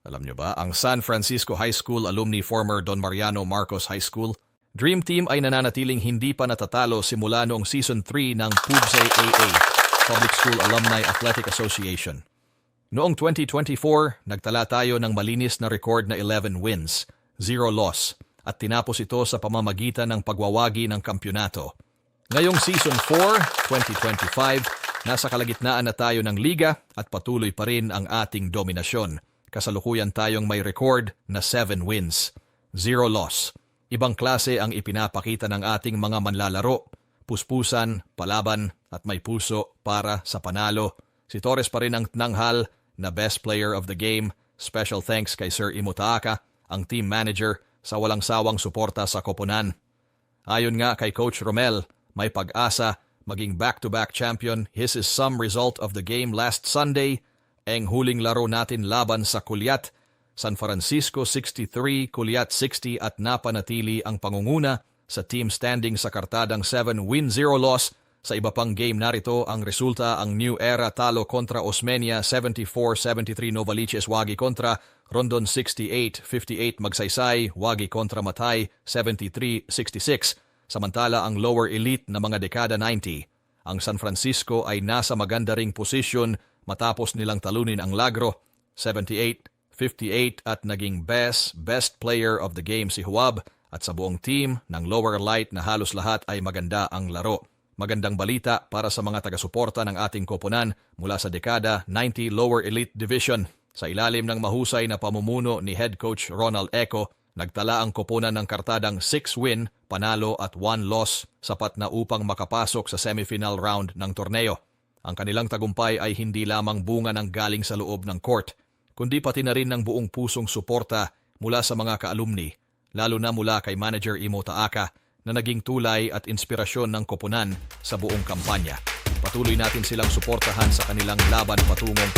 Alam nyo ba, ang San Francisco High School alumni former Don Mariano Marcos High School Dream Team ay nananatiling hindi pa natatalo simula noong Season 3 ng PUBSA AA, Public School Alumni Athletic Association. Noong 2024, nagtala tayo ng malinis na record na 11 wins, 0 loss, at tinapos ito sa pamamagitan ng pagwawagi ng kampyonato. Ngayong Season 4, 2025, nasa kalagitnaan na tayo ng liga at patuloy pa rin ang ating dominasyon. Kasalukuyan tayong may record na 7 wins, 0 loss. Ibang klase ang ipinapakita ng ating mga manlalaro. Puspusan, palaban at may puso para sa panalo. Si Torres pa rin ang nanghal na best player of the game. Special thanks kay Sir Imutaaka, ang team manager, sa walang sawang suporta sa koponan. Ayon nga kay Coach Romel, may pag-asa maging back-to-back champion. His is some result of the game last Sunday. Ang huling laro natin laban sa Kulyat, San Francisco 63, Kulyat 60 at napanatili ang pangunguna sa team standing sa kartadang 7 win 0 loss. Sa iba pang game narito ang resulta ang New Era talo kontra Osmeña 74-73, Novaliches Wagi kontra Rondon 68-58, Magsaysay Wagi kontra Matay 73-66. Samantala ang lower elite na mga dekada 90, ang San Francisco ay nasa maganda ring posisyon matapos nilang talunin ang Lagro 78-58 at naging best player of the game si Huab, at sa buong team ng lower light na halos lahat ay maganda ang laro. Magandang balita para sa mga taga-suporta ng ating koponan mula sa dekada 90 lower elite division. Sa ilalim ng mahusay na pamumuno ni head coach Ronald Eco, nagtala ang koponan ng kartadang 6 win, panalo at 1 loss, sapat na upang makapasok sa semifinal round ng torneo. Ang kanilang tagumpay ay hindi lamang bunga ng galing sa loob ng court, kundi pati na rin ng buong pusong suporta mula sa mga ka-alumni, lalo na mula kay Manager Imo Taaka na naging tulay at inspirasyon ng koponan sa buong kampanya. Patuloy natin silang suportahan sa kanilang laban patungong